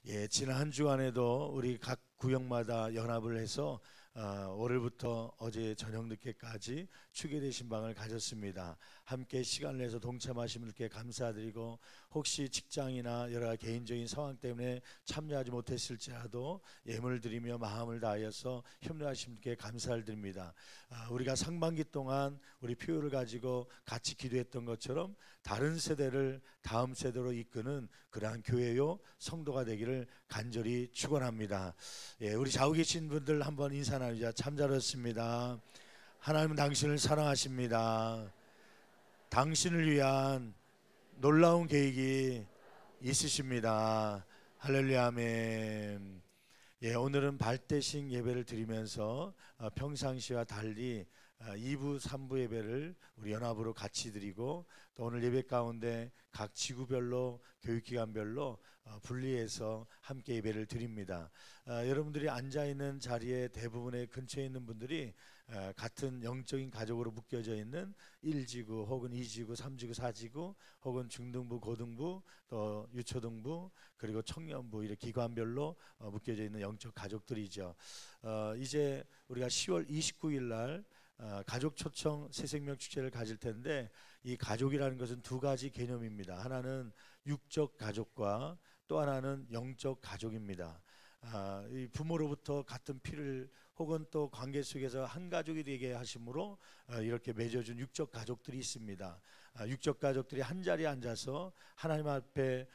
예, 지난 한 주간에도 우리 각 구역마다 연합을 해서 월요일부터 어제 저녁 늦게까지 추계 대신방을 가졌습니다. 함께 시간을 내서 동참하신 분들께 감사드리고, 혹시 직장이나 여러 개인적인 상황 때문에 참여하지 못했을지라도 예물을 드리며 마음을 다하여서 협력하신 분께 감사를 드립니다. 우리가 상반기 동안 우리 표를 가지고 같이 기도했던 것처럼 다른 세대를 다음 세대로 이끄는 그러한 교회요 성도가 되기를 간절히 축원합니다. 예, 우리 좌우 계신 분들 한번 인사 나누자. 참 잘했습니다. 하나님은 당신을 사랑하십니다. 당신을 위한 놀라운 계획이 있으십니다. 할렐루야, 아멘. 예, 오늘은 발대식 예배를 드리면서 평상시와 달리 2부, 3부 예배를 우리 연합으로 같이 드리고, 또 오늘 예배 가운데 각 지구별로 교육기관별로 분리해서 함께 예배를 드립니다. 여러분들이 앉아있는 자리에 대부분의 근처에 있는 분들이 같은 영적인 가족으로 묶여져 있는 1지구 혹은 2지구, 3지구, 4지구 혹은 중등부, 고등부, 또 유초등부, 그리고 청년부, 이렇게 기관별로 묶여져 있는 영적 가족들이죠. 이제 우리가 10월 29일 날 가족 초청 새생명 축제를 가질 텐데, 이 가족이라는 것은 두 가지 개념입니다. 하나는 육적 가족과 또 하나는 영적 가족입니다. 이 부모로부터 같은 피를 혹은 또 관계 속에서 한 가족이 되게 하심으로 이렇게 맺어준 육적 가족들이 있습니다. 육적 가족들이 한 자리에 앉아서 하나님 앞에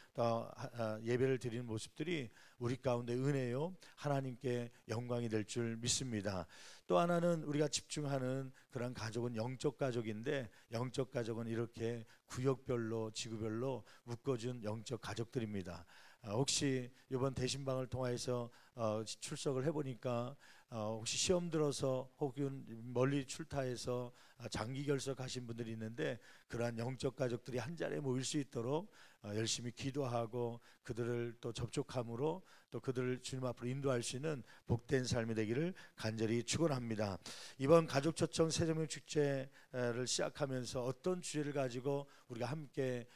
예배를 드리는 모습들이 우리 가운데 은혜요 하나님께 영광이 될 줄 믿습니다. 또 하나는 우리가 집중하는 그런 가족은 영적 가족인데, 영적 가족은 이렇게 구역별로 지구별로 묶어준 영적 가족들입니다. 혹시 이번 대신방을 통해서 출석을 해보니까 혹시 시험 들어서 혹은 멀리 출타해서 장기 결석하신 분들이 있는데, 그러한 영적 가족들이 한 자리에 모일 수 있도록 열심히 기도하고 그들을 또 접촉함으로 또 그들을 주님 앞으로 인도할 수 있는 복된 삶이 되기를 간절히 축원합니다. 이번 가족 초청 새생명 축제를 시작하면서 어떤 주제를 가지고 우리가 함께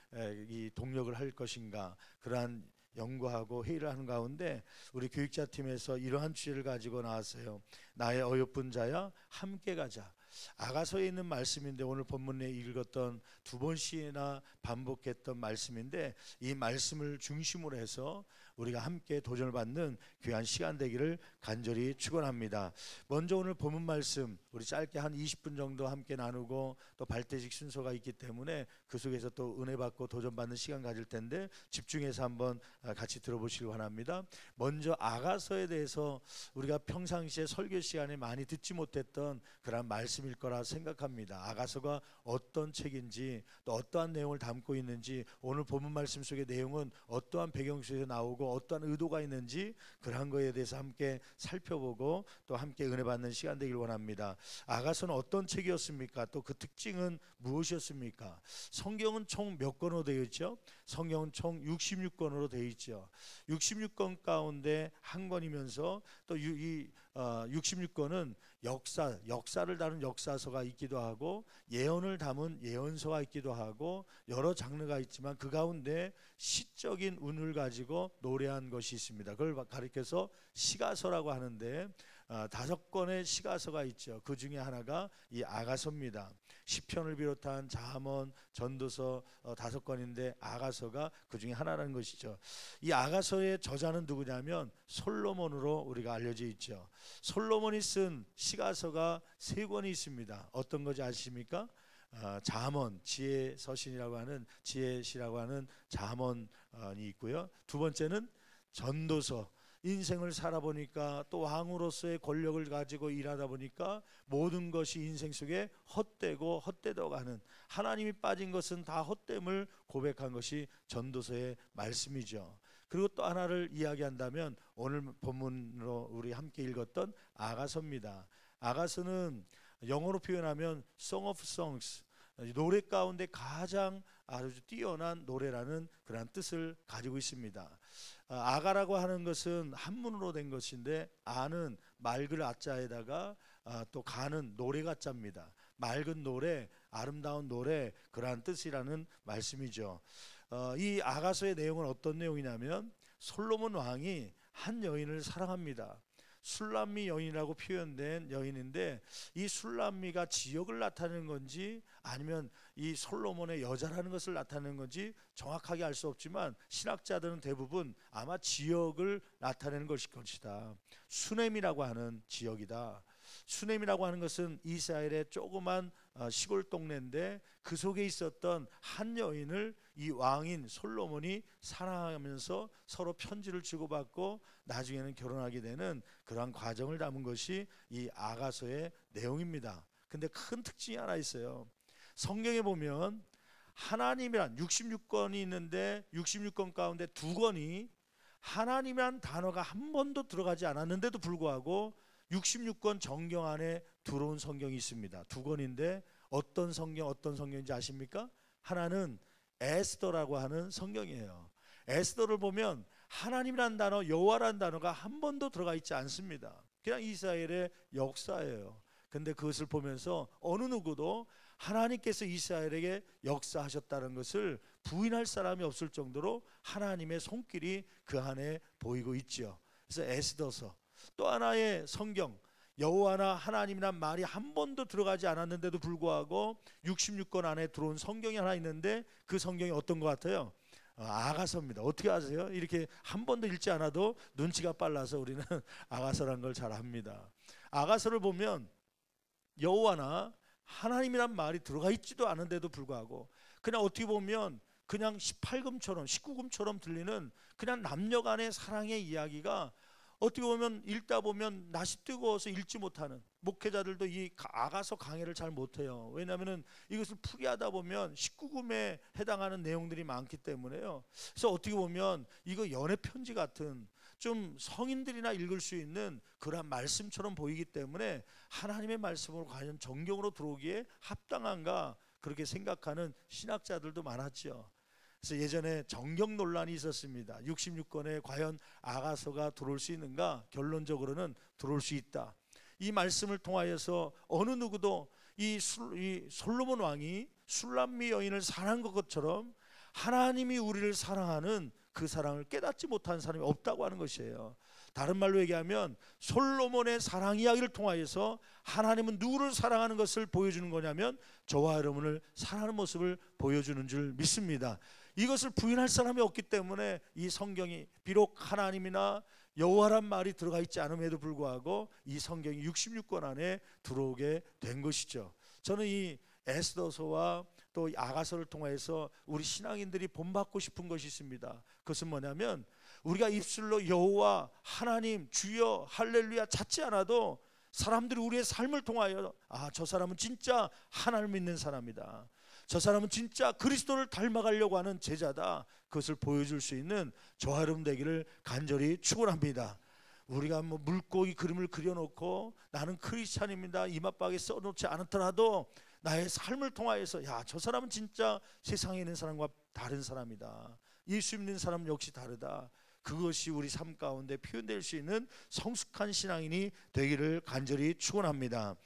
이 동력을 할 것인가, 그러한 연구하고 회의를 하는 가운데 우리 교육자 팀에서 이러한 주제를 가지고 나왔어요. 나의 어여쁜 자야 함께 가자. 아가서에 있는 말씀인데, 오늘 본문에 읽었던 두 번씩이나 반복했던 말씀인데, 이 말씀을 중심으로 해서 우리가 함께 도전을 받는 귀한 시간 되기를 간절히 축원합니다. 먼저 오늘 본문 말씀 우리 짧게 한 20분 정도 함께 나누고, 또 발대식 순서가 있기 때문에 그 속에서 또 은혜 받고 도전 받는 시간 가질 텐데, 집중해서 한번 같이 들어보시기 바랍니다. 먼저 아가서에 대해서 우리가 평상시에 설교 시간에 많이 듣지 못했던 그런 말씀일 거라 생각합니다. 아가서가 어떤 책인지, 또 어떠한 내용을 담고 있는지, 오늘 본문 말씀 속의 내용은 어떠한 배경 속에서 나오고 어떠한 의도가 있는지, 그러한 거에 대해서 함께 살펴보고 또 함께 은혜 받는 시간 되길 원합니다. 아가서는 어떤 책이었습니까? 또 그 특징은 무엇이었습니까? 성경은 총 몇 권으로 되어 있죠? 성경은 총 66권으로 되어 있죠. 66권 가운데 한 권이면서 또 이 66권은 역사를 다룬 역사서가 있기도 하고, 예언을 담은 예언서가 있기도 하고, 여러 장르가 있지만 그 가운데 시적인 운을 가지고 노래한 것이 있습니다. 그걸 가리켜서 시가서라고 하는데, 5권의 시가서가 있죠. 그 중에 하나가 이 아가서입니다. 시편을 비롯한 잠언, 전도서 5권인데 아가서가 그 중에 하나라는 것이죠. 이 아가서의 저자는 누구냐면 솔로몬으로 우리가 알려져 있죠. 솔로몬이 쓴 시가서가 3권이 있습니다. 어떤 것이 아십니까? 잠언, 지혜 서신이라고 하는 지혜시라고 하는 잠언이 있고요. 두 번째는 전도서. 인생을 살아보니까 또 왕으로서의 권력을 가지고 일하다 보니까 모든 것이 인생 속에 헛되고 헛되다고 가는, 하나님이 빠진 것은 다 헛됨을 고백한 것이 전도서의 말씀이죠. 그리고 또 하나를 이야기한다면 오늘 본문으로 우리 함께 읽었던 아가서입니다. 아가서는 영어로 표현하면 Song of Songs, 노래 가운데 가장 아주 뛰어난 노래라는 그런 뜻을 가지고 있습니다. 아가라고 하는 것은 한문으로 된 것인데, 아는 맑을 아자에다가 또 가는 노래가 자입니다. 맑은 노래, 아름다운 노래, 그러한 뜻이라는 말씀이죠. 이 아가서의 내용은 어떤 내용이냐면, 솔로몬 왕이 한 여인을 사랑합니다. 술람미 여인이라고 표현된 여인인데, 이 술람미가 지역을 나타내는 건지 아니면 이 솔로몬의 여자라는 것을 나타내는 건지 정확하게 알 수 없지만 신학자들은 대부분 아마 지역을 나타내는 것일 것이다. 수넴이라고 하는 지역이다. 수넴이라고 하는 것은 이스라엘의 조그만 시골 동네인데, 그 속에 있었던 한 여인을 이 왕인 솔로몬이 사랑하면서 서로 편지를 주고받고 나중에는 결혼하게 되는 그러한 과정을 담은 것이 이 아가서의 내용입니다. 근데 큰 특징이 하나 있어요. 성경에 보면 하나님이란 66권이 있는데 66권 가운데 2권이 하나님이란 단어가 한 번도 들어가지 않았는데도 불구하고 66권 정경 안에 들어온 성경이 있습니다. 2권인데 어떤 성경인지 아십니까? 하나는 에스더라고 하는 성경이에요. 에스더를 보면 하나님이란 단어, 여호와라는 단어가 한 번도 들어가 있지 않습니다. 그냥 이스라엘의 역사예요. 근데 그것을 보면서 어느 누구도 하나님께서 이스라엘에게 역사하셨다는 것을 부인할 사람이 없을 정도로 하나님의 손길이 그 안에 보이고 있죠. 그래서 에스더서, 또 하나의 성경, 여호와나 하나님이란 말이 한 번도 들어가지 않았는데도 불구하고 66권 안에 들어온 성경이 하나 있는데, 그 성경이 어떤 것 같아요? 아가서입니다. 어떻게 아세요? 이렇게 한 번도 읽지 않아도 눈치가 빨라서 우리는 아가서란 걸 잘 압니다. 아가서를 보면 여호와나 하나님이란 말이 들어가 있지도 않은데도 불구하고 그냥 어떻게 보면 그냥 18금처럼 19금처럼 들리는 그냥 남녀 간의 사랑의 이야기가 어떻게 보면 읽다 보면 낯이 뜨거워서 읽지 못하는 목회자들도 이 아가서 강해를 잘 못해요. 왜냐하면 이것을 풀이하다 보면 19금에 해당하는 내용들이 많기 때문에요. 그래서 어떻게 보면 이거 연애 편지 같은 좀 성인들이나 읽을 수 있는 그러한 말씀처럼 보이기 때문에 하나님의 말씀으로 과연 정경으로 들어오기에 합당한가 그렇게 생각하는 신학자들도 많았죠. 그래서 예전에 정경 논란이 있었습니다. 66권에 과연 아가서가 들어올 수 있는가? 결론적으로는 들어올 수 있다. 이 말씀을 통하여서 어느 누구도 이 솔로몬 왕이 술람미 여인을 사랑한 것처럼 하나님이 우리를 사랑하는 그 사랑을 깨닫지 못한 사람이 없다고 하는 것이에요. 다른 말로 얘기하면 솔로몬의 사랑 이야기를 통하여서 하나님은 누구를 사랑하는 것을 보여주는 거냐면 저와 여러분을 사랑하는 모습을 보여주는 줄 믿습니다. 이것을 부인할 사람이 없기 때문에 이 성경이 비록 하나님이나 여호와란 말이 들어가 있지 않음에도 불구하고 이 성경이 66권 안에 들어오게 된 것이죠. 저는 이 에스더서와 또 아가서를 통해서 우리 신앙인들이 본받고 싶은 것이 있습니다. 그것은 뭐냐면 우리가 입술로 여호와 하나님 주여 할렐루야 찾지 않아도 사람들이 우리의 삶을 통하여 저 사람은 진짜 하나님을 믿는 사람이다, 저 사람은 진짜 그리스도를 닮아가려고 하는 제자다, 그것을 보여줄 수 있는 저와 여러분 되기를 간절히 축원합니다. 우리가 물고기 그림을 그려놓고 나는 크리스찬입니다 이마박에 써놓지 않더라도 나의 삶을 통하여서 저 사람은 진짜 세상에 있는 사람과 다른 사람이다, 예수 믿는 사람은 역시 다르다, 그것이 우리 삶 가운데 표현될 수 있는 성숙한 신앙인이 되기를 간절히 축원합니다.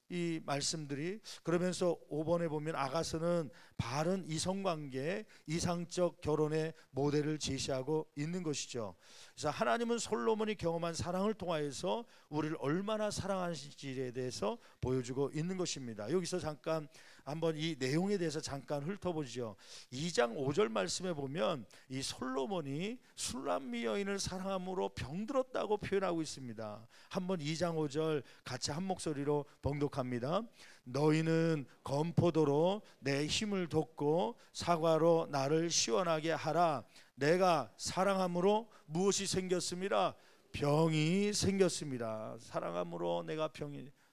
이 말씀들이 그러면서 5번에 보면 아가서는 바른 이성관계, 이상적 결혼의 모델을 제시하고 있는 것이죠. 그래서 하나님은 솔로몬이 경험한 사랑을 통하여서 우리를 얼마나 사랑하시는지에 대해서 보여주고 있는 것입니다. 여기서 잠깐 한번 이 내용에 대해서 잠깐 훑어보죠. 2장 5절 말씀에 보면 이 솔로몬이 술람미 여인을 사랑함으로 병들었다고 표현하고 있습니다. 한번 2장 5절 같이 한 목소리로 봉독합니다. 너희는 건포도로 내 힘을 돋고 사과로 나를 시원하게 하라. 내가 사랑함으로 무엇이 생겼습니다? 병이 생겼습니다. 사랑함으로 내가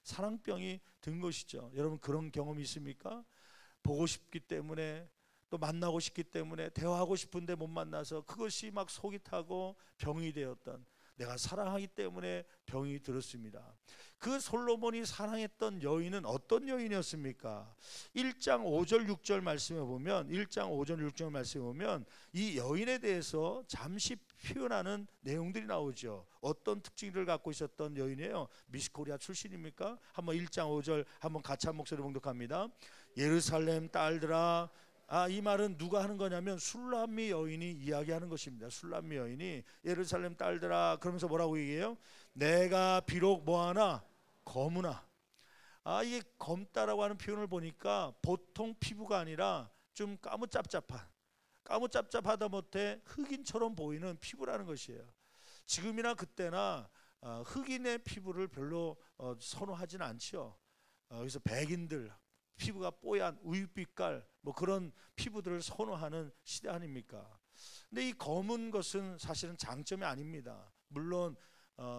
사랑병이 든 것이죠. 여러분 그런 경험이 있습니까? 보고 싶기 때문에 또 만나고 싶기 때문에 대화하고 싶은데 못 만나서 그것이 막 속이 타고 병이 되었던, 내가 사랑하기 때문에 병이 들었습니다. 그 솔로몬이 사랑했던 여인은 어떤 여인이었습니까? 1장 5절 6절 말씀에 보면 1장 5절 6절 말씀에 보면 이 여인에 대해서 잠시 표현하는 내용들이 나오죠. 어떤 특징을 갖고 있었던 여인이에요? 미스코리아 출신입니까? 한번 1장 5절 한번 같이 한 목소리 봉독합니다. 예루살렘 딸들아 이 말은 누가 하는 거냐면 술람미 여인이 이야기하는 것입니다. 술람미 여인이 예루살렘 딸들아 그러면서 뭐라고 얘기해요? 내가 비록 뭐하나 검으나. 이게 검다라고 하는 표현을 보니까 보통 피부가 아니라 좀 까무잡잡하다 못해 흑인처럼 보이는 피부라는 것이에요. 지금이나 그때나 흑인의 피부를 별로 선호하진 않죠. 그래서 백인들 피부가 뽀얀 우유빛깔 뭐 그런 피부들을 선호하는 시대 아닙니까? 근데 이 검은 것은 사실은 장점이 아닙니다. 물론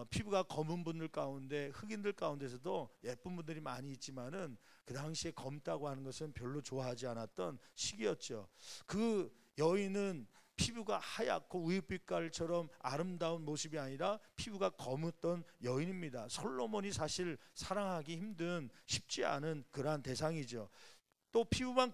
피부가 검은 분들 가운데 흑인들 가운데서도 예쁜 분들이 많이 있지만은 그 당시에 검다고 하는 것은 별로 좋아하지 않았던 시기였죠. 그 여인은 피부가 하얗고 우유빛깔처럼 아름다운 모습이 아니라 피부가 검었던 여인입니다. 솔로몬이 사실 사랑하기 힘든 쉽지 않은 그러한 대상이죠. 또 피부만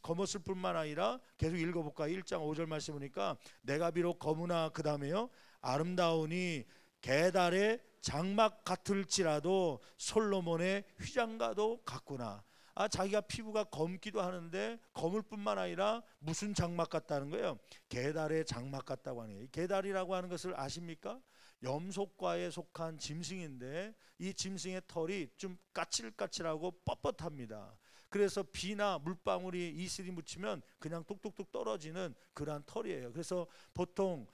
검었을 뿐만 아니라 계속 읽어볼까요? 1장 5절 말씀 보니까 내가 비록 검으나 그 다음에요 아름다우니 게달의 장막 같을지라도 솔로몬의 휘장과도 같구나. 자기가 피부가 검기도 하는데 검을 뿐만 아니라 무슨 장막 같다는 거예요? 게달의 장막 같다고 하는 거예요. 게달이라고 하는 것을 아십니까? 염소과에 속한 짐승인데 이 짐승의 털이 좀 까칠까칠하고 뻣뻣합니다. 그래서 비나 물방울이 이슬이 묻히면 그냥 뚝뚝뚝 떨어지는 그러한 털이에요. 그래서 보통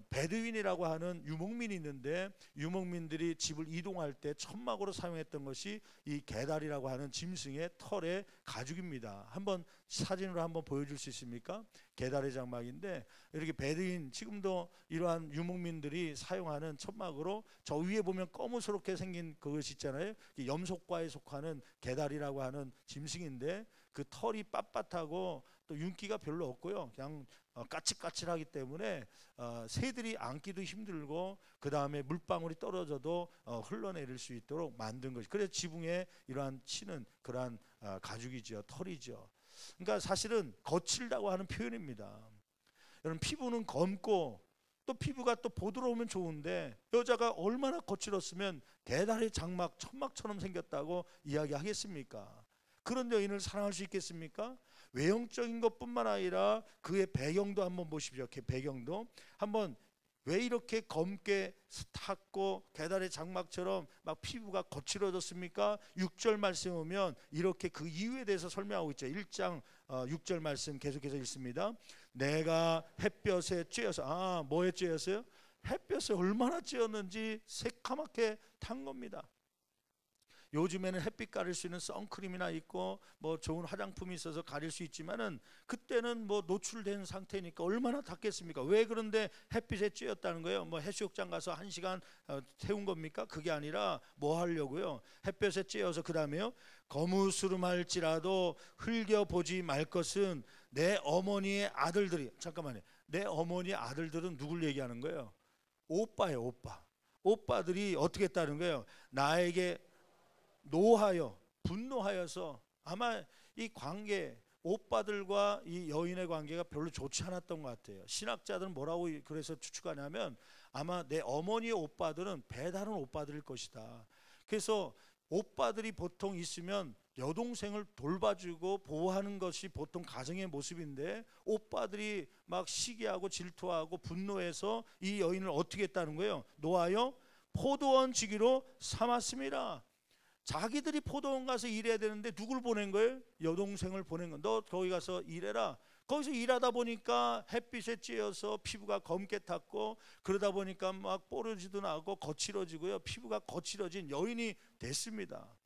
베두인이라고 하는 유목민이 있는데 유목민들이 집을 이동할 때 천막으로 사용했던 것이 이 게달이라고 하는 짐승의 털의 가죽입니다. 한번 사진으로 한번 보여줄 수 있습니까? 게달의 장막인데 이렇게 베두인 지금도 이러한 유목민들이 사용하는 천막으로 저 위에 보면 검은스럽게 생긴 그것이 있잖아요. 염소과에 속하는 게달이라고 하는 짐승인데 그 털이 빳빳하고 또 윤기가 별로 없고요. 그냥 까칠까칠하기 때문에 새들이 안기도 힘들고 그 다음에 물방울이 떨어져도 흘러내릴 수 있도록 만든 것이. 그래서 지붕에 이러한 치는 그러한 가죽이죠. 털이죠. 그러니까 사실은 거칠다고 하는 표현입니다. 여러분 피부는 검고 또 피부가 또 보드러우면 좋은데 여자가 얼마나 거칠었으면 게달의 장막 천막처럼 생겼다고 이야기하겠습니까? 그런 여인을 사랑할 수 있겠습니까? 외형적인 것뿐만 아니라 그의 배경도 한번 보십시오. 그 배경도 한번 왜 이렇게 검게 탔고 게달의 장막처럼 막 피부가 거칠어졌습니까? 6절 말씀 보면 이렇게 그 이유에 대해서 설명하고 있죠. 1장 6절 말씀 계속해서 읽습니다. 내가 햇볕에 쬐어서 뭐에 쬐었어요? 햇볕에 얼마나 쬐었는지 새카맣게 탄 겁니다. 요즘에는 햇빛 가릴 수 있는 선크림이나 있고 뭐 좋은 화장품이 있어서 가릴 수 있지만은 그때는 뭐 노출된 상태니까 얼마나 탔겠습니까? 왜 그런데 햇빛에 쬐었다는 거예요? 뭐 해수욕장 가서 1시간 태운 겁니까? 그게 아니라 뭐 하려고요? 햇볕에 쬐어서 그 다음에요 거무스름할지라도 흘겨보지 말 것은 내 어머니의 아들들이. 잠깐만요. 내 어머니의 아들들은 누굴 얘기하는 거예요? 오빠예요. 오빠. 오빠들이 어떻게 했다는 거예요? 나에게 노하여 분노하여서 아마 이 관계 오빠들과 이 여인의 관계가 별로 좋지 않았던 것 같아요. 신학자들은 뭐라고 그래서 추측하냐면 아마 내 어머니의 오빠들은 배다른 오빠들일 것이다. 그래서 오빠들이 보통 있으면 여동생을 돌봐주고 보호하는 것이 보통 가정의 모습인데 오빠들이 막 시기하고 질투하고 분노해서 이 여인을 어떻게 했다는 거예요? 노하여 포도원 지기로 삼았습니다. 자기들이 포도원 가서 일해야 되는데 누굴 보낸 거예요? 여동생을 보낸 거예요. 너 거기 가서 일해라. 거기서 일하다 보니까 햇빛에 쬐어서 피부가 검게 탔고 그러다 보니까 막 뽀르지도 나고 거칠어지고요. 피부가 거칠어진 여인이 됐습니다.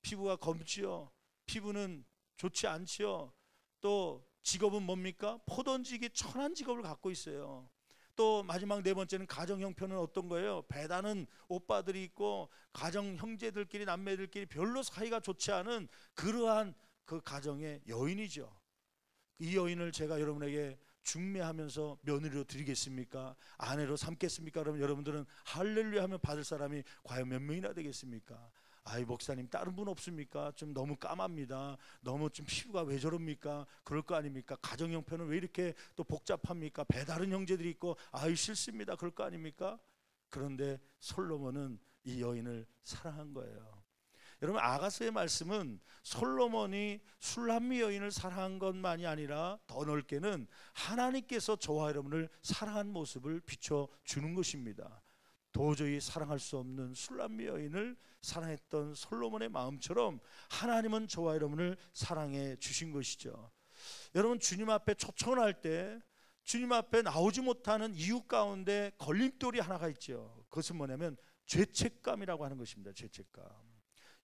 피부가 검지요. 피부는 좋지 않지요. 또 직업은 뭡니까? 포도원지기 천한 직업을 갖고 있어요. 또 마지막 네 번째는 가정 형편은 어떤 거예요? 배다는 오빠들이 있고 가정 형제들끼리 남매들끼리 별로 사이가 좋지 않은 그러한 그 가정의 여인이죠. 이 여인을 제가 여러분에게 중매하면서 며느리로 드리겠습니까? 아내로 삼겠습니까? 그러면 여러분들은 할렐루야 하면 받을 사람이 과연 몇 명이나 되겠습니까? 아이 목사님 다른 분 없습니까? 좀 너무 까맣니다. 너무 좀 피부가 왜 저럽니까? 그럴 거 아닙니까? 가정 형편은 왜 이렇게 또 복잡합니까? 배다른 형제들이 있고 아이 싫습니다. 그럴 거 아닙니까? 그런데 솔로몬은 이 여인을 사랑한 거예요. 여러분, 아가서의 말씀은 솔로몬이 술람미 여인을 사랑한 것만이 아니라 더 넓게는 하나님께서 저와 여러분을 사랑한 모습을 비춰주는 것입니다. 도저히 사랑할 수 없는 술람미 여인을 사랑했던 솔로몬의 마음처럼 하나님은 저와 여러분을 사랑해 주신 것이죠. 여러분, 주님 앞에 초청을 할 때 주님 앞에 나오지 못하는 이유 가운데 걸림돌이 하나가 있죠. 그것은 뭐냐면 죄책감이라고 하는 것입니다. 죄책감.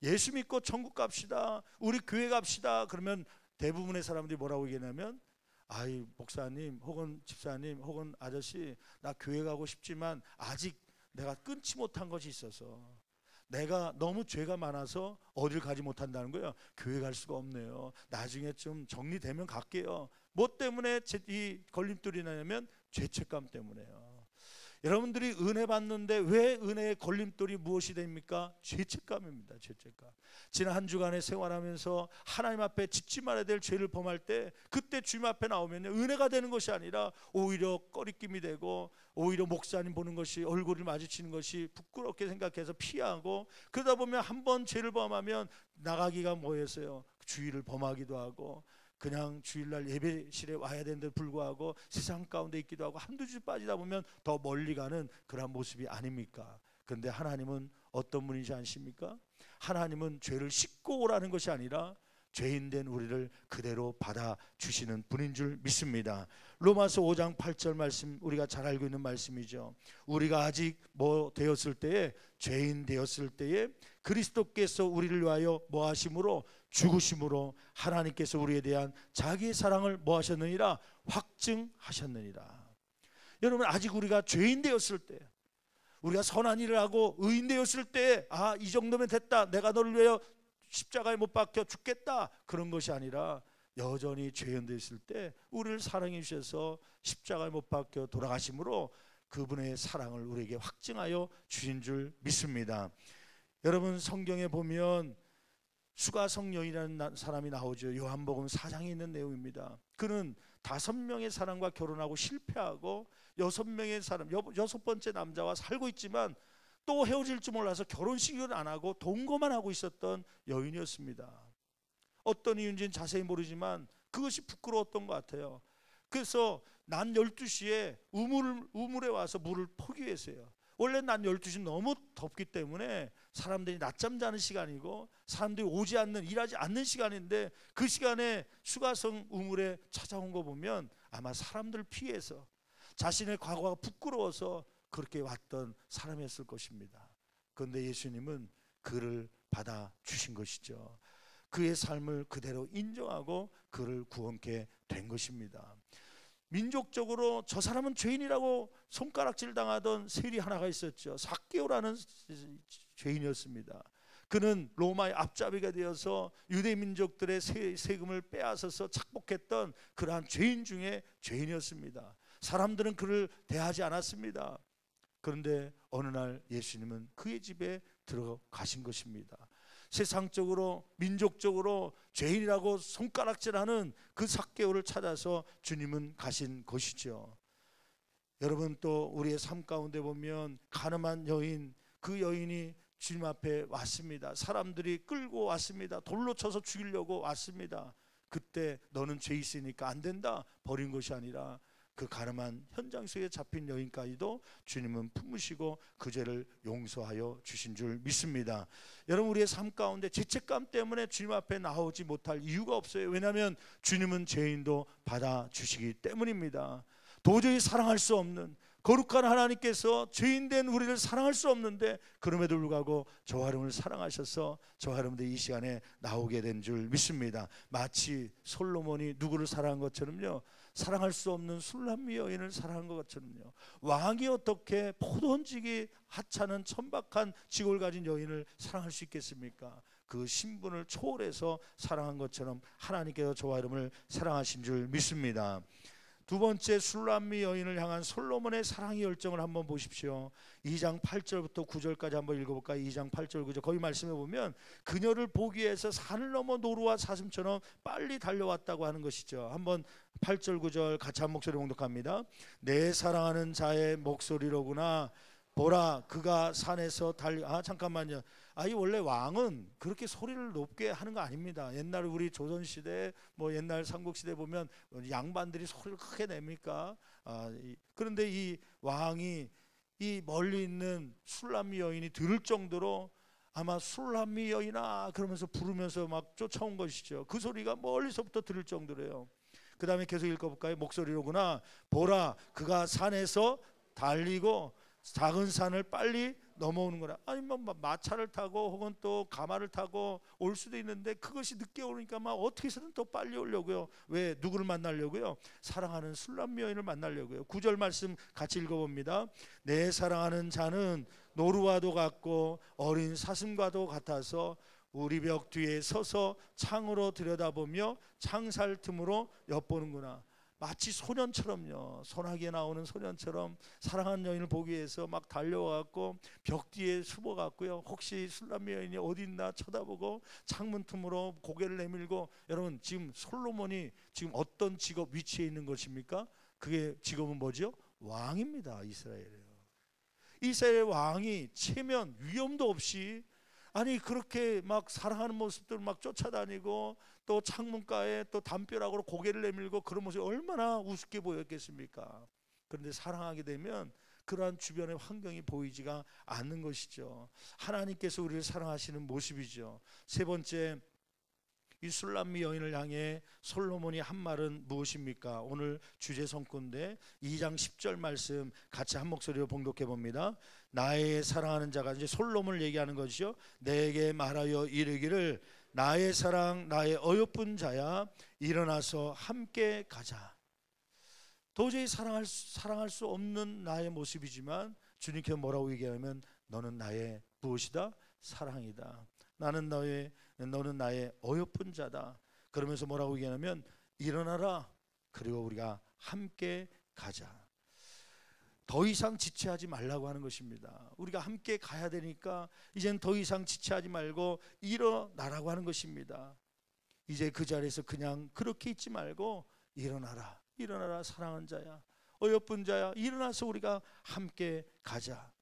예수 믿고 천국 갑시다, 우리 교회 갑시다 그러면 대부분의 사람들이 뭐라고 얘기하냐면, 아이 목사님 혹은 집사님 혹은 아저씨, 나 교회 가고 싶지만 아직 내가 끊지 못한 것이 있어서, 내가 너무 죄가 많아서 어딜 가지 못한다는 거예요. 교회 갈 수가 없네요. 나중에 좀 정리되면 갈게요. 뭐 때문에 이 걸림돌이 나냐면 죄책감 때문에요. 여러분들이 은혜 받는데 왜 은혜의 걸림돌이 무엇이 됩니까? 죄책감입니다. 죄책감. 지난 한 주간의 생활하면서 하나님 앞에 짓지 말아야 될 죄를 범할 때 그때 주님 앞에 나오면 은혜가 되는 것이 아니라 오히려 꺼리낌이 되고, 오히려 목사님 보는 것이, 얼굴을 마주치는 것이 부끄럽게 생각해서 피하고, 그러다 보면 한 번 죄를 범하면 나가기가 뭐였어요? 주의를 범하기도 하고, 그냥 주일날 예배실에 와야 되는데 불구하고 세상 가운데 있기도 하고, 한두 주 빠지다 보면 더 멀리 가는 그런 모습이 아닙니까? 그런데 하나님은 어떤 분이지 아십니까? 하나님은 죄를 씻고 오라는 것이 아니라 죄인된 우리를 그대로 받아주시는 분인 줄 믿습니다. 로마서 5장 8절 말씀, 우리가 잘 알고 있는 말씀이죠. 우리가 아직 뭐 되었을 때에, 죄인 되었을 때에 그리스도께서 우리를 위하여 뭐 하심으로, 죽으심으로 하나님께서 우리에 대한 자기의 사랑을 뭐 하셨느니라, 확증하셨느니라. 여러분, 아직 우리가 죄인 되었을 때, 우리가 선한 일을 하고 의인 되었을 때, 아, 이 정도면 됐다, 내가 너를 위하여 십자가에 못 박혀 죽겠다, 그런 것이 아니라 여전히 죄인 되었을 때 우리를 사랑해 주셔서 십자가에 못 박혀 돌아가심으로 그분의 사랑을 우리에게 확증하여 주신 줄 믿습니다. 여러분, 성경에 보면 수가성 여인이라는 사람이 나오죠. 요한복음 4장에 있는 내용입니다. 그는 5명의 사람과 결혼하고 실패하고 6명의 사람, 6번째 남자와 살고 있지만 또 헤어질 줄 몰라서 결혼식을 안 하고 동거만 하고 있었던 여인이었습니다. 어떤 이유인지는 자세히 모르지만 그것이 부끄러웠던 것 같아요. 그래서 낮 12시에 우물에 와서 물을 포기했어요. 원래 낮 12시 너무 덥기 때문에 사람들이 낮잠 자는 시간이고 사람들이 오지 않는, 일하지 않는 시간인데, 그 시간에 수가성 우물에 찾아온 거 보면 아마 사람들 피해서, 자신의 과거가 부끄러워서 그렇게 왔던 사람이었을 것입니다. 그런데 예수님은 그를 받아주신 것이죠. 그의 삶을 그대로 인정하고 그를 구원케 된 것입니다. 민족적으로 저 사람은 죄인이라고 손가락질 당하던 세리 하나가 있었죠. 삭개오라는 죄인이었습니다. 그는 로마의 앞잡이가 되어서 유대 민족들의 세금을 빼앗아서 착복했던 그러한 죄인 중에 죄인이었습니다. 사람들은 그를 대하지 않았습니다. 그런데 어느 날 예수님은 그의 집에 들어가신 것입니다. 세상적으로, 민족적으로 죄인이라고 손가락질하는 그 삭개오를 찾아서 주님은 가신 것이죠. 여러분, 또 우리의 삶 가운데 보면 가늠한 여인, 그 여인이 주님 앞에 왔습니다. 사람들이 끌고 왔습니다. 돌로 쳐서 죽이려고 왔습니다. 그때 너는 죄 있으니까 안 된다, 버린 것이 아니라 그 가늠한 현장 속에 잡힌 여인까지도 주님은 품으시고 그 죄를 용서하여 주신 줄 믿습니다. 여러분, 우리의 삶 가운데 죄책감 때문에 주님 앞에 나오지 못할 이유가 없어요. 왜냐하면 주님은 죄인도 받아주시기 때문입니다. 도저히 사랑할 수 없는 거룩한 하나님께서 죄인된 우리를 사랑할 수 없는데, 그럼에도 불구하고 저와 여러분을 사랑하셔서 저와 여러분들 이 시간에 나오게 된 줄 믿습니다. 마치 솔로몬이 누구를 사랑한 것처럼요, 사랑할 수 없는 술람미 여인을 사랑한 것처럼요, 왕이 어떻게 포도원지기 하찮은 천박한 직을 가진 여인을 사랑할 수 있겠습니까? 그 신분을 초월해서 사랑한 것처럼 하나님께서 저와 여러분을 사랑하신 줄 믿습니다. 두 번째, 술람미 여인을 향한 솔로몬의 사랑의 열정을 한번 보십시오. 2장 8절부터 9절까지 한번 읽어볼까요? 2장 8절 9절 거기 말씀해 보면 그녀를 보기 위해서 산을 넘어 노루와 사슴처럼 빨리 달려왔다고 하는 것이죠. 한번 8절 9절 같이 한 목소리 봉독합니다. 내 사랑하는 자의 목소리로구나. 보라 그가 산에서 달리 잠깐만요. 이 원래 왕은 그렇게 소리를 높게 하는 거 아닙니다. 옛날 우리 조선시대 뭐 옛날 삼국시대 보면 양반들이 소리를 크게 냅니까? 그런데 이 왕이 이 멀리 있는 술람미 여인이 들을 정도로 아마 술람미 여인아 그러면서 부르면서 막 쫓아온 것이죠. 그 소리가 멀리서부터 들을 정도래요. 그 다음에 계속 읽어볼까요? 목소리로구나. 보라 그가 산에서 달리고 작은 산을 빨리 넘어오는 거라. 아니 뭐 마차를 타고 혹은 또 가마를 타고 올 수도 있는데 그것이 늦게 오니까 막 어떻게 해서든 더 빨리 오려고요. 왜? 누구를 만나려고요? 사랑하는 술람미 여인을 만나려고요. 9절 말씀 같이 읽어봅니다. 내 사랑하는 자는 노루와도 같고 어린 사슴과도 같아서 우리 벽 뒤에 서서 창으로 들여다보며 창살 틈으로 엿보는구나. 마치 소년처럼요. 소나기에 나오는 소년처럼 사랑하는 여인을 보기 위해서 막 달려와갖고 벽 뒤에 숨어갖고요. 혹시 술람미 여인이 어디 있나 쳐다보고 창문 틈으로 고개를 내밀고. 여러분 지금 솔로몬이 지금 어떤 직업 위치에 있는 것입니까? 그게 직업은 뭐죠? 왕입니다. 이스라엘이에요. 이스라엘 왕이 체면 위험도 없이 그렇게 막 사랑하는 모습들 막 쫓아다니고 또 창문가에 또 담벼락으로 고개를 내밀고 그런 모습이 얼마나 우습게 보였겠습니까? 그런데 사랑하게 되면 그러한 주변의 환경이 보이지가 않는 것이죠. 하나님께서 우리를 사랑하시는 모습이죠. 세 번째, 이 술람미 여인을 향해 솔로몬이 한 말은 무엇입니까? 오늘 주제 성구인데 2장 10절 말씀 같이 한 목소리로 봉독해 봅니다. 나의 사랑하는 자가, 이제 솔로몬을 얘기하는 것이죠. 내게 말하여 이르기를 나의 사랑 나의 어여쁜 자야 일어나서 함께 가자. 도저히 사랑할 수 없는 나의 모습이지만 주님께서 뭐라고 얘기하면 너는 나의 무엇이다? 사랑이다. 너는 나의 어여쁜 자다. 그러면서 뭐라고 얘기하냐면 일어나라. 그리고 우리가 함께 가자. 더 이상 지체하지 말라고 하는 것입니다. 우리가 함께 가야 되니까 이젠 더 이상 지체하지 말고 일어나라고 하는 것입니다. 이제 그 자리에서 그냥 그렇게 있지 말고 일어나라. 일어나라 사랑하는 자야, 어여쁜 자야, 일어나서 우리가 함께 가자.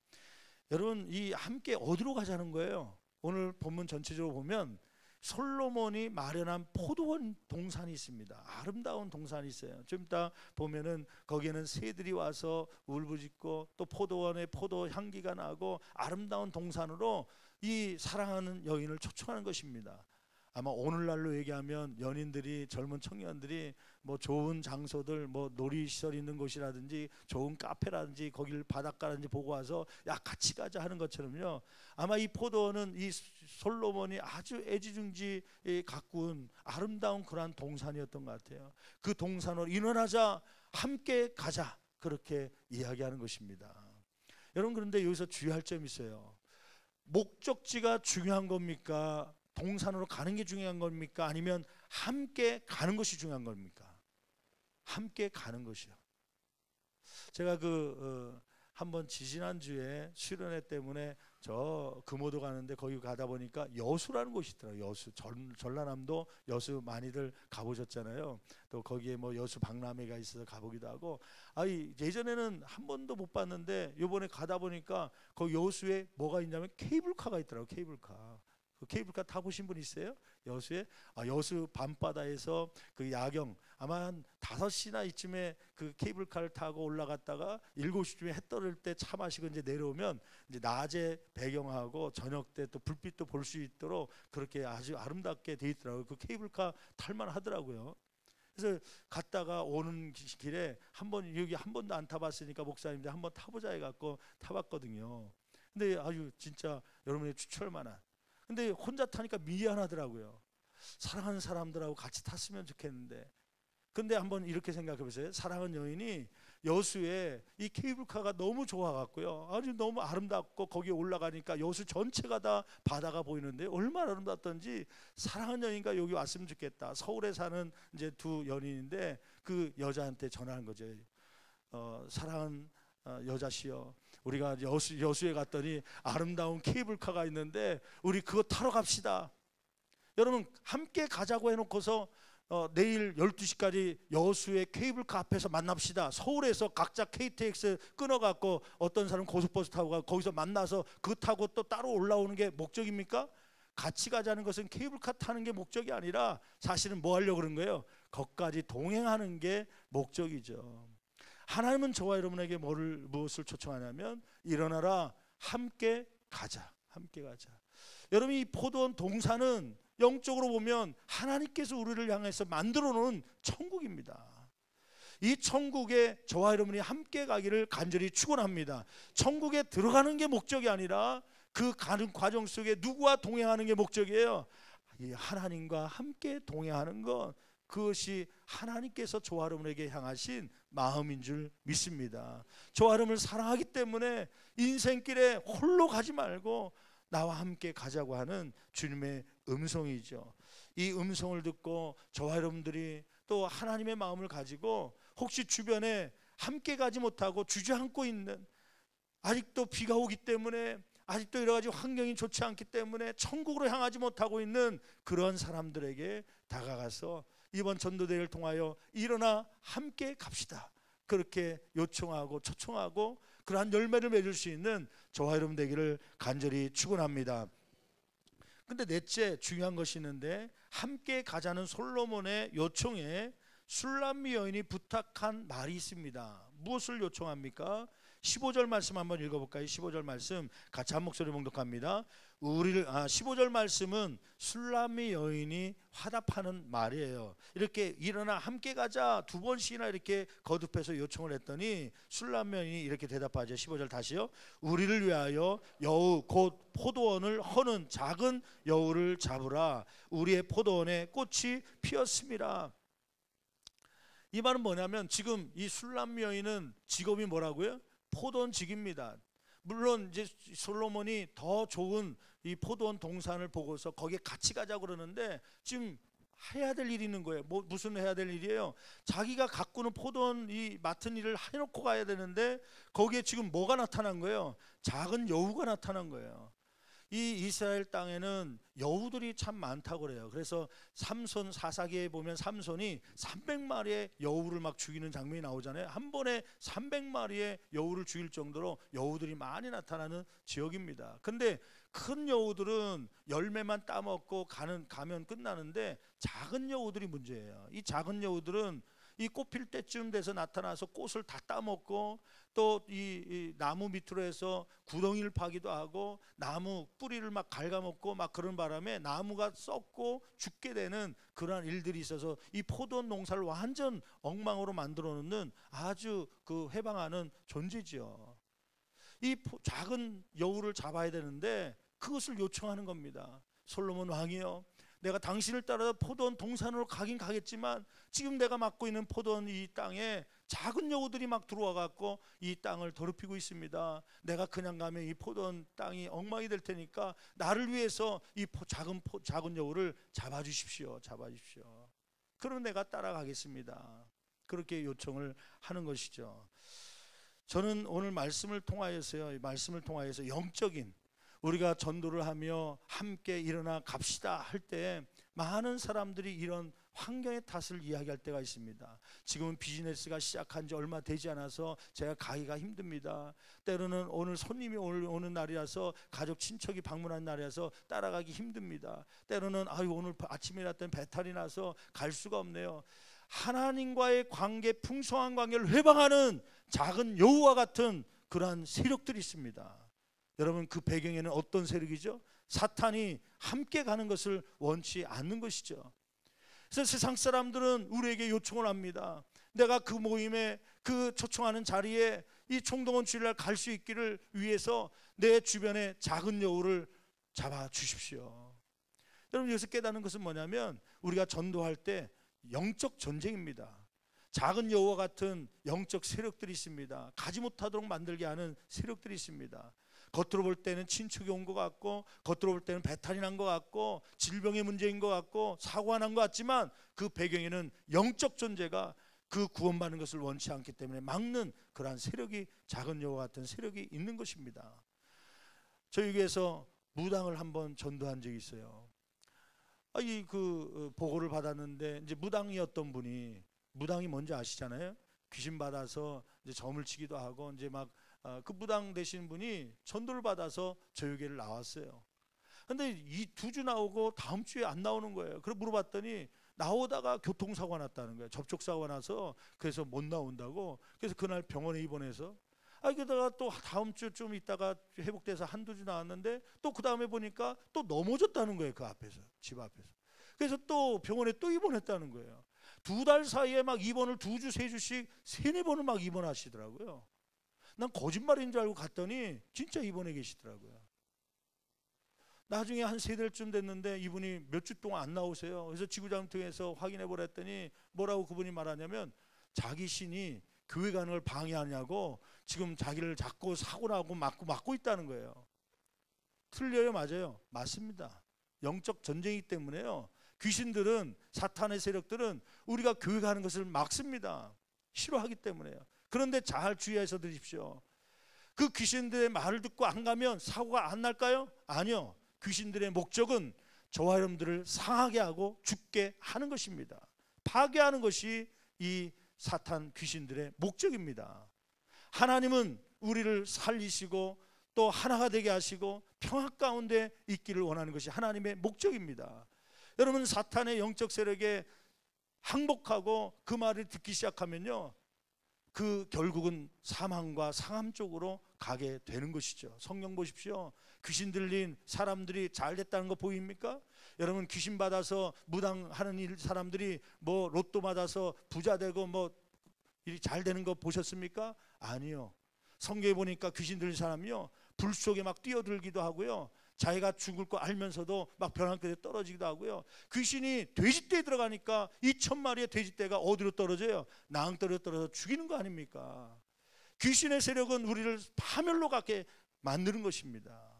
여러분 이 함께 어디로 가자는 거예요? 오늘 본문 전체적으로 보면 솔로몬이 마련한 포도원 동산이 있습니다. 아름다운 동산이 있어요. 좀 이따 보면은 거기에는 새들이 와서 울부짖고 또 포도원에 포도 향기가 나고 아름다운 동산으로 이 사랑하는 여인을 초청하는 것입니다. 아마 오늘날로 얘기하면 연인들이, 젊은 청년들이 뭐 좋은 장소들, 뭐 놀이시설 있는 곳이라든지 좋은 카페라든지 거기를 바닷가라든지 보고 와서 야 같이 가자 하는 것처럼요. 아마 이 포도원은 이 솔로몬이 아주 애지중지 가꾼 아름다운 그러한 동산이었던 것 같아요. 그 동산으로 일어나자, 함께 가자, 그렇게 이야기하는 것입니다. 여러분 그런데 여기서 주의할 점이 있어요. 목적지가 중요한 겁니까? 동산으로 가는 게 중요한 겁니까? 아니면 함께 가는 것이 중요한 겁니까? 함께 가는 것이요. 제가 한번 지지난주에 수련회 때문에 저 금오도 가는데 거기 가다 보니까 여수라는 곳이 있더라고요. 여수, 전라남도 여수 많이들 가보셨잖아요. 또 거기에 뭐 여수 박람회가 있어서 가보기도 하고. 예전에는 한 번도 못 봤는데 이번에 가다 보니까 거기 여수에 뭐가 있냐면 케이블카가 있더라고요. 케이블카. 그 케이블카 타보신 분 있어요? 여수에? 여수 밤바다에서 그 야경, 아마 한 5시나 이쯤에 그 케이블카를 타고 올라갔다가 7시쯤에 해 떠를 때 차 마시고 이제 내려오면 이제 낮에 배경하고 저녁 때 또 불빛도 볼 수 있도록 그렇게 아주 아름답게 돼 있더라고요. 그 케이블카 탈만 하더라고요. 그래서 갔다가 오는 길에 여기 한 번도 안 타봤으니까 목사님들 한번 타보자 해갖고 타봤거든요. 근데 아주 진짜 여러분이 추천할 만한. 근데 혼자 타니까 미안하더라고요. 사랑하는 사람들하고 같이 탔으면 좋겠는데. 근데 한번 이렇게 생각해 보세요. 사랑하는 여인이 여수에 이 케이블카가 너무 좋아갖고요. 아주 너무 아름답고 거기에 올라가니까 여수 전체가 다 바다가 보이는데 얼마나 아름답던지 사랑하는 여인과 여기 왔으면 좋겠다. 서울에 사는 이제 두 연인인데 그 여자한테 전화한 거죠. 사랑하는 여자시여, 우리가 여수에 갔더니 아름다운 케이블카가 있는데 우리 그거 타러 갑시다. 여러분 함께 가자고 해놓고서 내일 12시까지 여수의 케이블카 앞에서 만납시다. 서울에서 각자 KTX 끊어갖고 어떤 사람 고속버스 타고 가고 거기서 만나서 그거 타고 또 따로 올라오는 게 목적입니까? 같이 가자는 것은 케이블카 타는 게 목적이 아니라 사실은 뭐 하려고 그런 거예요? 거기까지 동행하는 게 목적이죠. 하나님은 저와 여러분에게 무엇을 초청하냐면 일어나라, 함께 가자. 함께 가자. 여러분, 이 포도원 동산은 영적으로 보면 하나님께서 우리를 향해서 만들어 놓은 천국입니다. 이 천국에 저와 여러분이 함께 가기를 간절히 축원합니다. 천국에 들어가는 게 목적이 아니라 그 가는 과정 속에 누구와 동행하는 게 목적이에요. 이 하나님과 함께 동행하는 것, 그것이 하나님께서 저와 여러분에게 향하신 마음인 줄 믿습니다. 저와 여러분을 사랑하기 때문에 인생길에 홀로 가지 말고 나와 함께 가자고 하는 주님의 음성이죠. 이 음성을 듣고 저와 여러분들이 또 하나님의 마음을 가지고 혹시 주변에 함께 가지 못하고 주저앉고 있는, 아직도 비가 오기 때문에, 아직도 여러 가지 환경이 좋지 않기 때문에 천국으로 향하지 못하고 있는 그런 사람들에게 다가가서 이번 전도대회를 통하여 일어나 함께 갑시다, 그렇게 요청하고 초청하고 그러한 열매를 맺을 수 있는 저와 여러분 되기를 간절히 축원합니다. 근데 넷째 중요한 것이 있는데, 함께 가자는 솔로몬의 요청에 술람미 여인이 부탁한 말이 있습니다. 무엇을 요청합니까? 15절 말씀 한번 읽어볼까요? 15절 말씀 같이 한 목소리 봉독합니다. 15절 말씀은 술람미 여인이 화답하는 말이에요. 이렇게 일어나 함께 가자 두 번씩이나 이렇게 거듭해서 요청을 했더니 술람미 여인이 이렇게 대답하죠. 15절 다시요. 우리를 위하여 여우 곧 포도원을 허는 작은 여우를 잡으라. 우리의 포도원에 꽃이 피었습니다. 이 말은 뭐냐면, 지금 이 술람미 여인은 직업이 뭐라고요? 포도원직입니다. 물론 이제 솔로몬이 더 좋은 이 포도원 동산을 보고서 거기에 같이 가자고 그러는데 지금 해야 될 일이 있는 거예요. 무슨 해야 될 일이에요? 자기가 가꾸는 포도원 이 맡은 일을 해놓고 가야 되는데 거기에 지금 뭐가 나타난 거예요? 작은 여우가 나타난 거예요. 이 이스라엘 땅에는 여우들이 참 많다고 그래요. 그래서 삼손 사사기에 보면 삼손이 300마리의 여우를 막 죽이는 장면이 나오잖아요. 한 번에 300마리의 여우를 죽일 정도로 여우들이 많이 나타나는 지역입니다. 근데 큰 여우들은 열매만 따먹고 가면 끝나는데 작은 여우들이 문제예요. 이 작은 여우들은 이 꽃 필 때쯤 돼서 나타나서 꽃을 다 따먹고 또 이 나무 밑으로 해서 구덩이를 파기도 하고 나무 뿌리를 막 갉아먹고 막 그런 바람에 나무가 썩고 죽게 되는 그러한 일들이 있어서 이 포도원 농사를 완전 엉망으로 만들어 놓는 아주 그 해방하는 존재죠. 이 작은 여우를 잡아야 되는데 그것을 요청하는 겁니다. 솔로몬 왕이요, 내가 당신을 따라 포도원 동산으로 가긴 가겠지만 지금 내가 맡고 있는 포도원 이 땅에 작은 여우들이 막 들어와 갖고 이 땅을 더럽히고 있습니다. 내가 그냥 가면 이 포도원 땅이 엉망이 될 테니까 나를 위해서 이 작은 여우를 잡아주십시오. 그럼 내가 따라가겠습니다. 그렇게 요청을 하는 것이죠. 저는 오늘 말씀을 통하여서 영적인, 우리가 전도를 하며 함께 일어나 갑시다 할 때 많은 사람들이 이런 환경의 탓을 이야기할 때가 있습니다. 지금은 비즈니스가 시작한 지 얼마 되지 않아서 제가 가기가 힘듭니다. 때로는 오늘 손님이 오는 날이라서, 가족 친척이 방문한 날이라서 따라가기 힘듭니다. 때로는 오늘 아침에 났던 배탈이 나서 갈 수가 없네요. 하나님과의 관계, 풍성한 관계를 회방하는 작은 여우와 같은 그러한 세력들이 있습니다. 여러분, 그 배경에는 어떤 세력이죠? 사탄이 함께 가는 것을 원치 않는 것이죠. 그래서 세상 사람들은 우리에게 요청을 합니다. 내가 그 모임에, 그 초청하는 자리에 이 총동원 주일날 갈 수 있기를 위해서 내 주변에 작은 여우를 잡아 주십시오. 여러분, 여기서 깨닫는 것은 뭐냐면, 우리가 전도할 때 영적 전쟁입니다. 작은 여우와 같은 영적 세력들이 있습니다. 가지 못하도록 만들게 하는 세력들이 있습니다. 겉으로 볼 때는 친축이 온 것 같고, 겉으로 볼 때는 배탈이 난 것 같고, 질병의 문제인 것 같고, 사고가 난 것 같지만 그 배경에는 영적 존재가 그 구원받는 것을 원치 않기 때문에 막는 그러한 세력이, 작은 여우와 같은 세력이 있는 것입니다. 저희 교회에서 무당을 한번 전도한 적이 있어요. 그 보고를 받았는데 이제 무당이었던 분이, 무당이 뭔지 아시잖아요. 귀신 받아서 이제 점을 치기도 하고 이제 막 그 무당 되신 분이 전도를 받아서 저유계를 나왔어요. 근데 이 두 주 나오고 다음 주에 안 나오는 거예요. 그래서 물어봤더니 나오다가 교통사고가 났다는 거예요. 접촉사고가 나서 그래서 못 나온다고. 그래서 그날 병원에 입원해서 그러다가 또 다음 주 좀 있다가 회복돼서 한두 주 나왔는데 또 그 다음에 보니까 또 넘어졌다는 거예요. 그 앞에서, 집 앞에서. 그래서 또 병원에 또 입원했다는 거예요. 2달 사이에 막 입원을 2주, 3주씩 3-4번을 막 입원하시더라고요. 난 거짓말인 줄 알고 갔더니 진짜 입원해 계시더라고요. 나중에 한 3달쯤 됐는데 이분이 몇 주 동안 안 나오세요. 그래서 지구장 통해서 확인해 보랬더니 뭐라고 그분이 말하냐면, 자기 신이 교회 가는 걸 방해하냐고 지금 자기를 자꾸 사고나고 막고 있다는 거예요. 틀려요? 맞아요? 맞습니다. 영적 전쟁이기 때문에요. 귀신들은, 사탄의 세력들은 우리가 교회 가는 것을 막습니다. 싫어하기 때문에요. 그런데 잘 주의해서 들으십시오. 그 귀신들의 말을 듣고 안 가면 사고가 안 날까요? 아니요. 귀신들의 목적은 저와 여러분들을 상하게 하고 죽게 하는 것입니다. 파괴하는 것이 이 사탄 귀신들의 목적입니다. 하나님은 우리를 살리시고 또 하나가 되게 하시고 평화 가운데 있기를 원하는 것이 하나님의 목적입니다. 여러분, 사탄의 영적 세력에 항복하고 그 말을 듣기 시작하면요, 그 결국은 사망과 상함 쪽으로 가게 되는 것이죠. 성경 보십시오. 귀신 들린 사람들이 잘 됐다는 거 보입니까? 여러분, 귀신 받아서 무당하는 사람들이 뭐 로또 맞아서 부자 되고 뭐 일이 잘 되는 거 보셨습니까? 아니요. 성경에 보니까 귀신 들린 사람이요, 불 속에 막 뛰어들기도 하고요, 자기가 죽을 거 알면서도 막 벼랑 끝에 떨어지기도 하고요. 귀신이 돼지떼에 들어가니까 2,000마리의 돼지떼가 어디로 떨어져요? 낭떠러지로 떨어져 죽이는 거 아닙니까? 귀신의 세력은 우리를 파멸로 가게 만드는 것입니다.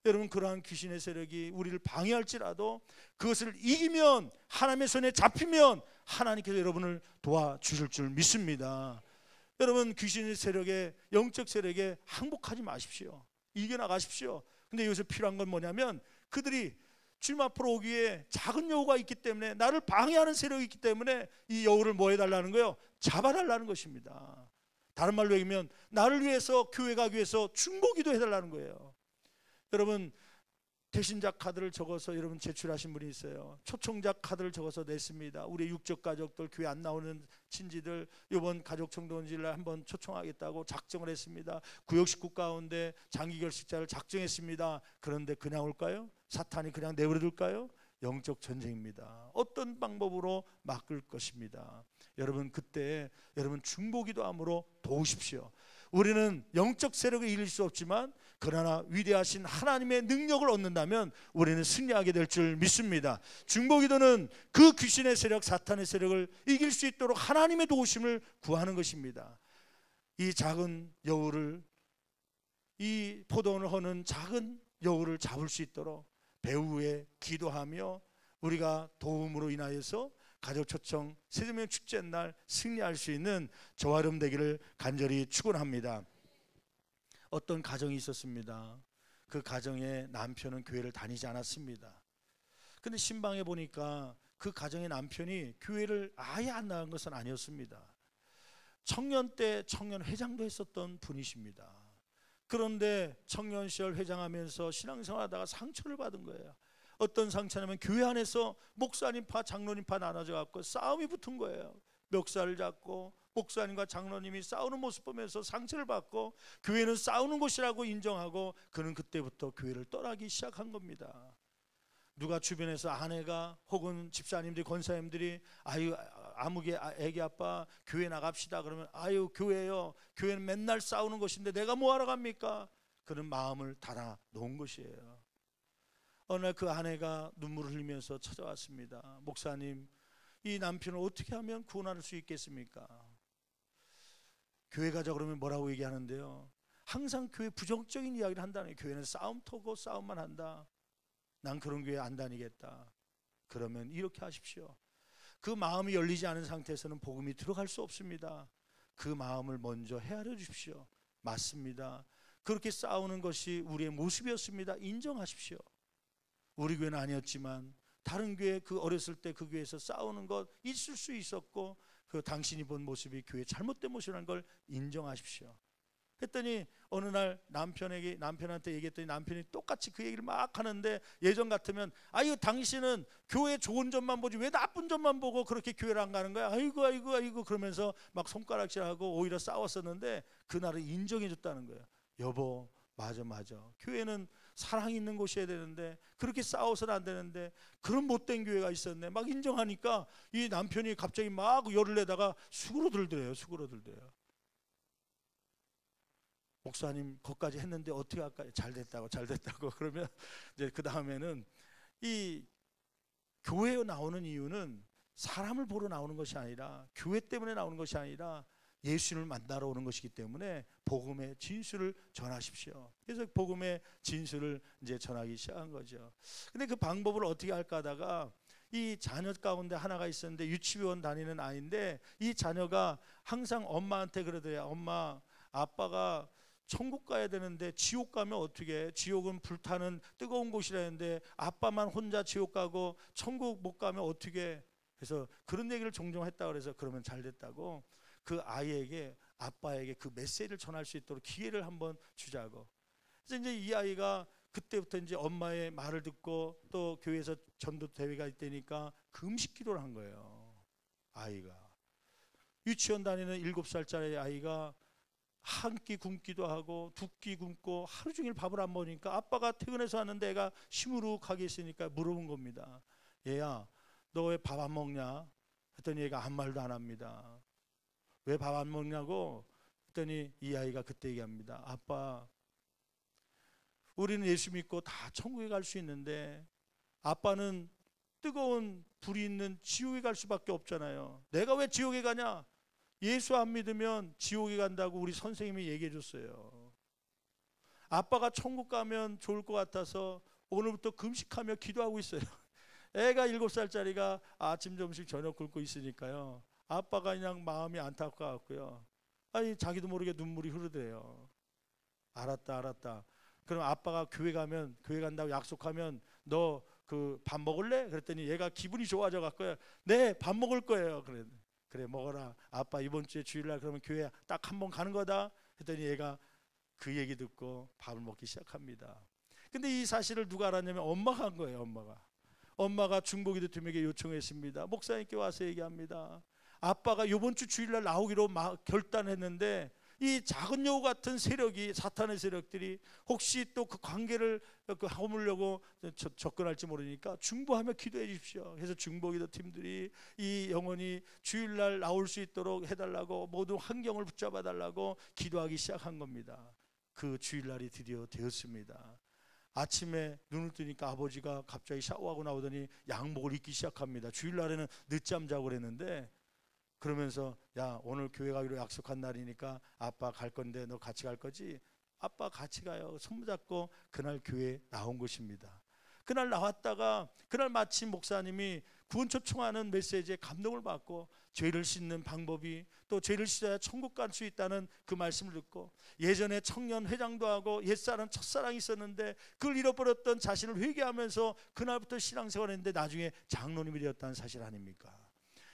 여러분, 그러한 귀신의 세력이 우리를 방해할지라도 그것을 이기면, 하나님의 손에 잡히면 하나님께서 여러분을 도와주실 줄 믿습니다. 여러분, 귀신의 세력에, 영적 세력에 항복하지 마십시오. 이겨나가십시오. 근데 여기서 필요한 건 뭐냐면, 그들이 주님 앞으로 오기에 작은 여우가 있기 때문에, 나를 방해하는 세력이 있기 때문에 이 여우를 뭐 해달라는 거예요? 잡아달라는 것입니다. 다른 말로 얘기하면 나를 위해서, 교회 가기 위해서 중보기도 해달라는 거예요. 여러분, 대신자 카드를 적어서 여러분 제출하신 분이 있어요. 초청자 카드를 적어서 냈습니다. 우리 육적 가족들, 교회 안 나오는 친지들 이번 가족 청동지를 한번 초청하겠다고 작정을 했습니다. 구역 식구 가운데 장기 결식자를 작정했습니다. 그런데 그냥 올까요? 사탄이 그냥 내버려둘까요? 영적 전쟁입니다. 어떤 방법으로 막을 것입니다. 여러분, 그때 여러분 중보기도함으로 도우십시오. 우리는 영적 세력을 이길 수 없지만 그러나 위대하신 하나님의 능력을 얻는다면 우리는 승리하게 될 줄 믿습니다. 중보기도는 그 귀신의 세력, 사탄의 세력을 이길 수 있도록 하나님의 도우심을 구하는 것입니다. 이 작은 여우를, 이 포도원을 허는 작은 여우를 잡을 수 있도록 배후에 기도하며 우리가 도움으로 인하여서 가족초청 세대명 축제 날 승리할 수 있는 저와 여러분 되기를 간절히 축원합니다. 어떤 가정이 있었습니다. 그 가정의 남편은 교회를 다니지 않았습니다. 근데 신방에 보니까 그 가정의 남편이 교회를 아예 안 나간 것은 아니었습니다. 청년 때 청년 회장도 했었던 분이십니다. 그런데 청년 시절 회장하면서 신앙생활하다가 상처를 받은 거예요. 어떤 상처냐면 교회 안에서 목사님파 장로님파 나눠져 갖고 싸움이 붙은 거예요. 멱살을 잡고 목사님과 장로님이 싸우는 모습 보면서 상처를 받고 교회는 싸우는 곳이라고 인정하고 그는 그때부터 교회를 떠나기 시작한 겁니다. 누가 주변에서 아내가 혹은 집사님들이, 권사님들이 아유 아무개 애기 아빠 교회 나갑시다 그러면 아유 교회요, 교회는 맨날 싸우는 곳인데 내가 뭐하러 갑니까? 그런 마음을 닫아 놓은 것이에요. 어느 날 그 아내가 눈물을 흘리면서 찾아왔습니다. 목사님, 이 남편을 어떻게 하면 구원할 수 있겠습니까? 교회 가자 그러면 뭐라고 얘기하는데요, 항상 교회 부정적인 이야기를 한다는 거예요. 교회는 싸움터고 싸움만 한다. 난 그런 교회 안 다니겠다. 그러면 이렇게 하십시오. 그 마음이 열리지 않은 상태에서는 복음이 들어갈 수 없습니다. 그 마음을 먼저 헤아려 주십시오. 맞습니다. 그렇게 싸우는 것이 우리의 모습이었습니다. 인정하십시오. 우리 교회는 아니었지만 다른 교회 그 어렸을 때 그 교회에서 싸우는 것 있을 수 있었고 그 당신이 본 모습이 교회 잘못된 모습이라는 걸 인정하십시오. 했더니 어느 날 남편한테 얘기했더니 남편이 똑같이 그 얘기를 막 하는데 예전 같으면 아이고 당신은 교회 좋은 점만 보지 왜 나쁜 점만 보고 그렇게 교회를 안 가는 거야? 아이고 그러면서 막 손가락질하고 오히려 싸웠었는데 그날은 인정해 줬다는 거예요. 여보 맞아 교회는 사랑이 있는 곳이어야 되는데 그렇게 싸워서는 안 되는데 그런 못된 교회가 있었네 막 인정하니까 이 남편이 갑자기 막 열을 내다가 수그러들더래요. 목사님 거기까지 했는데 어떻게 할까요? 잘 됐다고 그러면 이제 그 다음에는 이 교회에 나오는 이유는 사람을 보러 나오는 것이 아니라 교회 때문에 나오는 것이 아니라 예수님을 만나러 오는 것이기 때문에 복음의 진술을 전하십시오. 그래서 복음의 진술을 이제 전하기 시작한 거죠. 근데 그 방법을 어떻게 할까 하다가 이 자녀 가운데 하나가 있었는데 유치원 다니는 아이인데 이 자녀가 항상 엄마한테 그러더래요. 엄마 아빠가 천국 가야 되는데 지옥 가면 어떻게 해? 지옥은 불타는 뜨거운 곳이라는데 아빠만 혼자 지옥 가고 천국 못 가면 어떻게 해? 그래서 그런 얘기를 종종 했다고 그래서 그러면 잘 됐다고 그 아이에게 아빠에게 그 메시지를 전할 수 있도록 기회를 한번 주자고. 그래서 이제 이 아이가 그때부터 이제 엄마의 말을 듣고 또 교회에서 전도 대회가 있다니까 금식 기도를 한 거예요. 아이가 유치원 다니는 7살짜리 아이가 한 끼 굶기도 하고 두 끼 굶고 하루 종일 밥을 안 먹으니까 아빠가 퇴근해서 왔는데 애가 시무룩하게 있으니까 물어본 겁니다. 얘야 너 왜 밥 안 먹냐? 했더니 얘가 아무 말도 안 합니다. 왜 밥 안 먹냐고 했더니 이 아이가 그때 얘기합니다. 아빠 우리는 예수 믿고 다 천국에 갈 수 있는데 아빠는 뜨거운 불이 있는 지옥에 갈 수밖에 없잖아요. 내가 왜 지옥에 가냐? 예수 안 믿으면 지옥에 간다고 우리 선생님이 얘기해 줬어요. 아빠가 천국 가면 좋을 것 같아서 오늘부터 금식하며 기도하고 있어요. 애가 7살짜리가 아침 점심 저녁 굶고 있으니까요. 아빠가 그냥 마음이 안타까웠고요. 아니 자기도 모르게 눈물이 흐르대요. 알았다. 그럼 아빠가 교회 간다고 약속하면 너 그 밥 먹을래? 그랬더니 얘가 기분이 좋아져 갖고요. 네, 밥 먹을 거예요. 그래 먹어라. 아빠 이번 주에 주일날 그러면 교회 딱 한 번 가는 거다. 했더니 얘가 그 얘기 듣고 밥을 먹기 시작합니다. 근데 이 사실을 누가 알았냐면 엄마가 한 거예요. 엄마가 중보기도 팀에게 요청했습니다. 목사님께 와서 얘기합니다. 아빠가 이번 주 주일날 나오기로 결단했는데 이 작은 여우 같은 세력이 사탄의 세력들이 혹시 또 그 관계를 허물려고 접근할지 모르니까 중보하며 기도해 주십시오. 그래서 중보기도 팀들이 이 영혼이 주일날 나올 수 있도록 해달라고 모든 환경을 붙잡아 달라고 기도하기 시작한 겁니다. 그 주일날이 드디어 되었습니다. 아침에 눈을 뜨니까 아버지가 갑자기 샤워하고 나오더니 양복을 입기 시작합니다. 주일날에는 늦잠 자고 그랬는데 그러면서 야 오늘 교회 가기로 약속한 날이니까 아빠 갈 건데 너 같이 갈 거지? 아빠 같이 가요. 손잡고 그날 교회에 나온 것입니다. 그날 나왔다가 그날 마침 목사님이 구원 초청하는 메시지에 감동을 받고 죄를 씻는 방법이 또 죄를 씻어야 천국 갈 수 있다는 그 말씀을 듣고 예전에 청년 회장도 하고 옛사람 첫사랑이 있었는데 그걸 잃어버렸던 자신을 회개하면서 그날부터 신앙생활을 했는데 나중에 장로님이 되었다는 사실 아닙니까?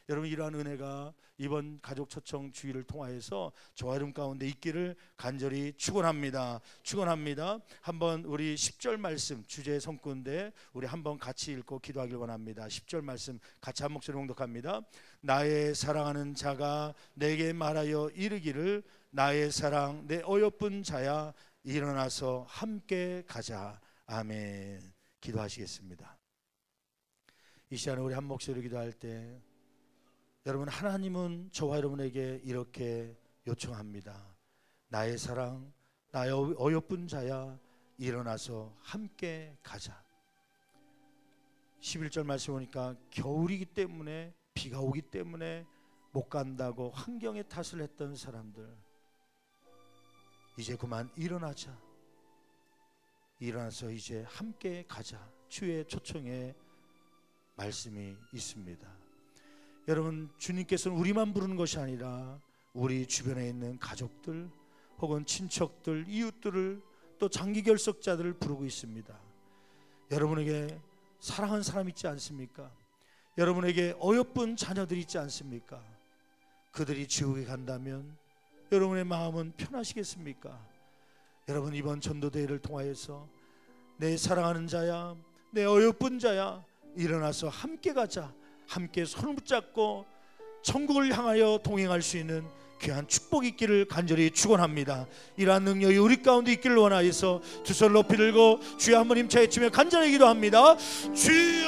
여러분 이러한 은혜가 이번 가족 초청 주일을 통하여서 저와 여러분 가운데 있기를 간절히 축원합니다. 한번 우리 10절 말씀 주제 성구인데 우리 한번 같이 읽고 기도하길 원합니다. 10절 말씀 같이 한 목소리 봉독합니다. 나의 사랑하는 자가 내게 말하여 이르기를 나의 사랑 내 어여쁜 자야 일어나서 함께 가자. 아멘. 기도하시겠습니다. 이 시간에 우리 한 목소리로 기도할 때 여러분 하나님은 저와 여러분에게 이렇게 요청합니다. 나의 사랑 나의 어여쁜 자야 일어나서 함께 가자. 11절 말씀 보니까 겨울이기 때문에 비가 오기 때문에 못 간다고 환경의 탓을 했던 사람들 이제 그만 일어나자. 일어나서 이제 함께 가자. 주의 초청의 말씀이 있습니다. 여러분 주님께서는 우리만 부르는 것이 아니라 우리 주변에 있는 가족들 혹은 친척들 이웃들을 또 장기 결석자들을 부르고 있습니다. 여러분에게 사랑하는 사람 있지 않습니까? 여러분에게 어여쁜 자녀들이 있지 않습니까? 그들이 지옥에 간다면 여러분의 마음은 편하시겠습니까? 여러분, 이번 전도대회를 통하여서 내 사랑하는 자야, 내 어여쁜 자야, 일어나서 함께 가자, 함께 손을 붙잡고 천국을 향하여 동행할 수 있는 귀한 축복이 있기를 간절히 축원합니다. 이러한 능력이 우리 가운데 있기를 원하여서 두 손 높이 들고 주여 한번 힘차게 치며 간절히 기도합니다. 주여